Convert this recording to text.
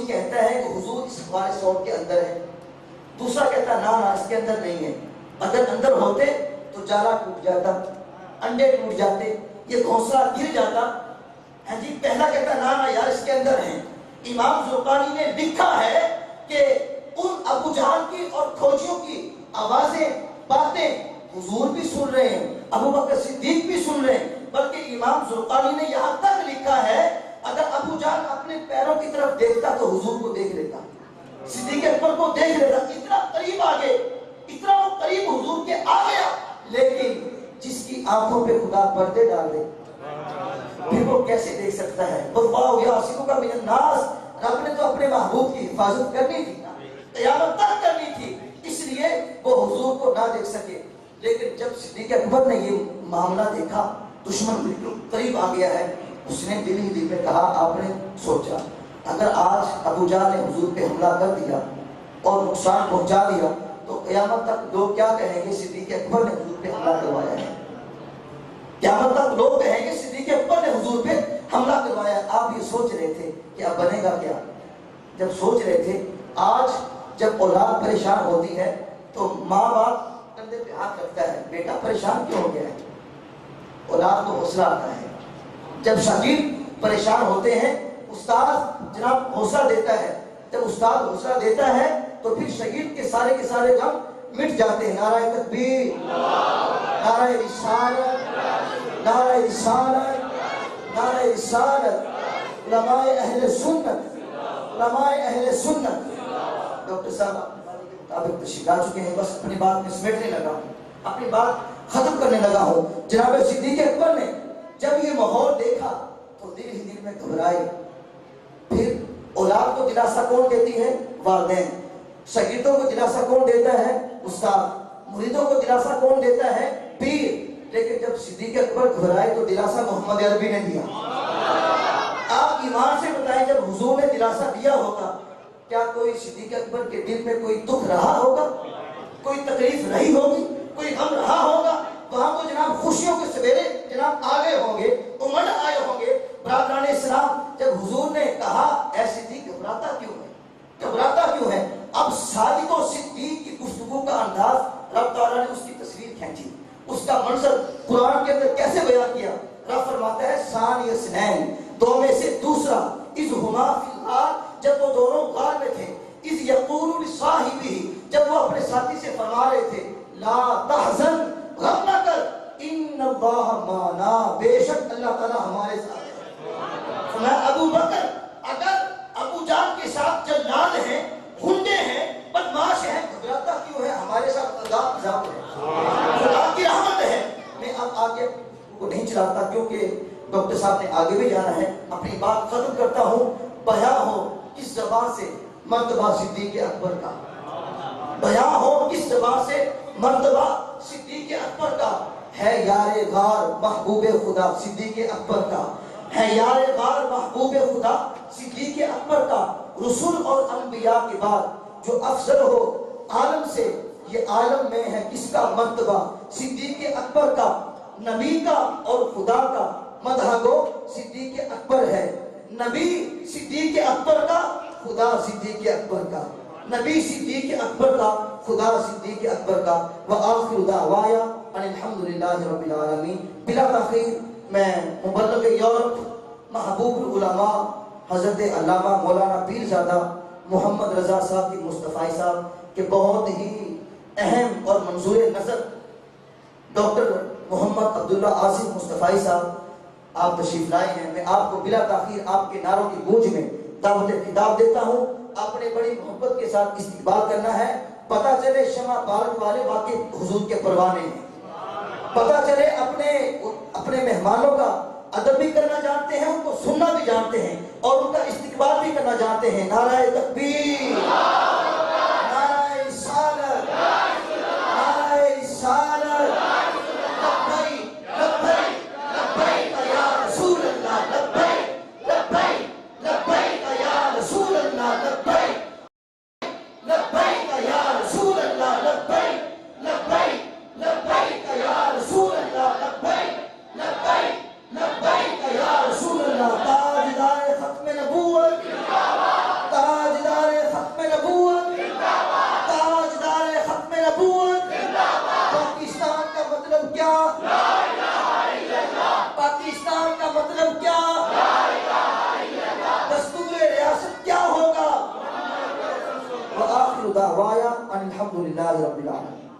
کوئی کہتا ہے کہ حضور اس غار ثور کے اندر ہے، دوسرا کہتا نا اس کے اندر نہیں ہے، اگر اندر ہوتے تو جالا ٹوٹ جاتا، انڈے ٹوٹ جاتے، یہ گھونسلہ گر جاتا۔ ہاں جی، پہلا کہتا نا یار اس کے اندر ہیں۔ امام زرقانی نے لکھا ہے کہ ان ابو جہل کی اور کھوجیوں کی آوازیں، باتیں حضور بھی سن رہے ہیں، ابو بکر صدیق بھی سن رہے ہیں، بلکہ امام زرقانی نے یہاں تک لکھا ہے اگر ابو جہل اپنے پیروں کی طرف دیکھتا تو حضور کو دیکھ لیتا، صدیق اکبر کو دیکھ لیتا، اتنا قریب آگے، اتنا وہ قریب حضور کے آ گیا۔ لیکن جس کی آنکھوں پہ خدا پردے ڈال دے پھر وہ کیسے دیکھ سکتا ہے؟ واللہ یعصمک من الناس، رب نے تو اپنے محبوب کی حفاظت کرنی تھی، قیامت تک کرنی تھی، اس لیے وہ حضور کو نہ دیکھ سکے۔ لیکن جب صدیق اکبر نے یہ معاملہ دیکھا، دشمن بالکل قریب آ گیا ہے، اس نے دل ہی دل میں کہا، آپ نے سوچا اگر آج ابو جہل نے حضور پہ حملہ کر دیا اور نقصان پہنچا دیا تو قیامت تک لوگ کیا کہیں گے؟ صدیق اکبر نے حضور پہ حملہ کروایا ہے۔ قیامت تک لوگ کہیں گے صدیق اکبر نے حضور پہ حملہ کروایا ہے۔ آپ یہ سوچ رہے تھے کہ اب بنے گا کیا؟ جب سوچ رہے تھے، آج جب اولاد پریشان ہوتی ہے تو ماں باپ کندھے پہ ہاتھ رکھتا ہے، بیٹا پریشان کیوں ہو گیا ہے؟ اولاد کو حوصلہ آتا ہے۔ جب شاگرد پریشان ہوتے ہیں، استاد جناب حوصلہ دیتا ہے، جب استاد حوصلہ دیتا ہے تو پھر شاگرد کے سارے غم مٹ جاتے ہیں۔ نعرہ تکبیر، نعرہ رسالت، نعرہ رسالت، نعرہ رسالت، علماء اہل سنت، علماء اہل سنت۔ ڈاکٹر صاحب مطابق تشریف لا چکے ہیں، بس اپنی بات میں سمیٹنے لگا ہوں، اپنی بات ختم کرنے لگا ہوں۔ جناب صدیق اکبر نے جب یہ ماحول دیکھا تو دل ہی دل میں گھبرائے۔ پھر اولاد کو دلاسا کون دیتی ہے؟ والدین۔ شاگردوں کو دلاسا کون دیتا ہے؟ استاد۔ مریدوں کو دلاسا کون دیتا ہے؟ پیر۔ لیکن جب صدیق اکبر گھبرائے تو دلاسا محمد عربی نے دیا۔ آپ ایمان سے بتائیں، جب حضور نے دلاسا دیا ہوگا، کیا کوئی صدیق اکبر کے دل میں کوئی دکھ رہا ہوگا؟ کوئی تکلیف رہی ہوگی؟ کوئی غم رہا ہوگا؟ وہاں تو جناب خوشیوں کے سویرے جناب آگے ہوں گے، امڑ آئے ہوں گے۔ برادران اسلام، جب حضور نے کہا اے صدیق گھبراتا کیوں ہے؟ گھبراتا کیوں ہے؟ اب صادق و صدیق کی گفتگو کا انداز رب تعالیٰ نے اس کی تصویر کھینچی، اس کا منظر قرآن کے اندر کیسے بیان کیا؟ رب فرماتا ہے ثانی اثنین، دو میں سے دوسرا، اذ ہما فی الغار، جب وہ دونوں غار میں تھے، اذ یقول لصاحبہ، جب وہ اپنے ساتھی سے فرما رہے تھے لا تحزن، غم نہ کر، ان اللہ معنا، بے شک اللہ تعالیٰ ہمارے ساتھ ہے۔ فرمایا ابو بکر اگر ابو جہل کے ساتھ جلال ہیں، گنڈے ہیں، بدماش ہیں، گھبراتا کیوں ہے؟ ہمارے ساتھ عذاب ہے، خدا کی رحمت ہے۔ میں اب آگے کو نہیں چلاتا کیونکہ ڈاکٹر صاحب نے آگے بھی جانا ہے، اپنی بات ختم کرتا ہوں۔ بیان ہو کس زبان سے مرتبہ صدیق اکبر کا، بیان ہو کس زبان سے مرتبہ صدیق اکبر کا، ہے یار غار محبوب خدا صدیق اکبر کا، ہے یار غار محبوب خدا صدیق اکبر کا۔ رسول اور انبیاء کے بعد جو افضل ہو عالم سے، یہ عالم میں ہے کس کا مرتبہ؟ صدیق اکبر کا۔ نبی کا اور خدا کا مدح گو صدیق اکبر ہے، نبی صدیق اکبر کا، خدا صدیق اکبر کا، نبی صدیق اکبر کا، خدا صدیق اکبر کا۔ وآخر دعوایا ان الحمدللہ رب العالمین۔ بلا تاخیر میں مبلغ یورپ، محبوب العلماء حضرت علامہ مولانا پیرزادہ محمد رضا صاحب کی مصطفی صاحب کے بہت ہی اہم اور منظور نظر ڈاکٹر محمد عبداللہ آصف مصطفی صاحب آپ تشریف لائے ہیں۔ میں آپ کو بلا تاخیر آپ کے نعروں کی گونج میں دعوت خطاب دیتا ہوں، اپنے بڑی محبت کے ساتھ استقبال کرنا ہے۔ پتہ چلے شمع بارک والے واقع حضور کے پروانے ہیں، پتہ چلے اپنے مہمانوں کا ادب بھی کرنا جانتے ہیں، ان کو سننا بھی جانتے ہیں اور ان کا استقبال بھی کرنا جانتے ہیں۔ نعرہ تکبیر، نعرہ رسالت، نعرہ رسالت، لبیک لبیک لبیک یا رسول اللہ، لبیک لبیک لبیک یا رسول اللہ، لبیک لبیک یا رسول اللہ، لبیک لبیک لبیک یا رسول اللہ، لبیک لبیک لبیک یا رسول اللہ۔ تاجدار ختم نبوت، والحمد للہ رب العالمین.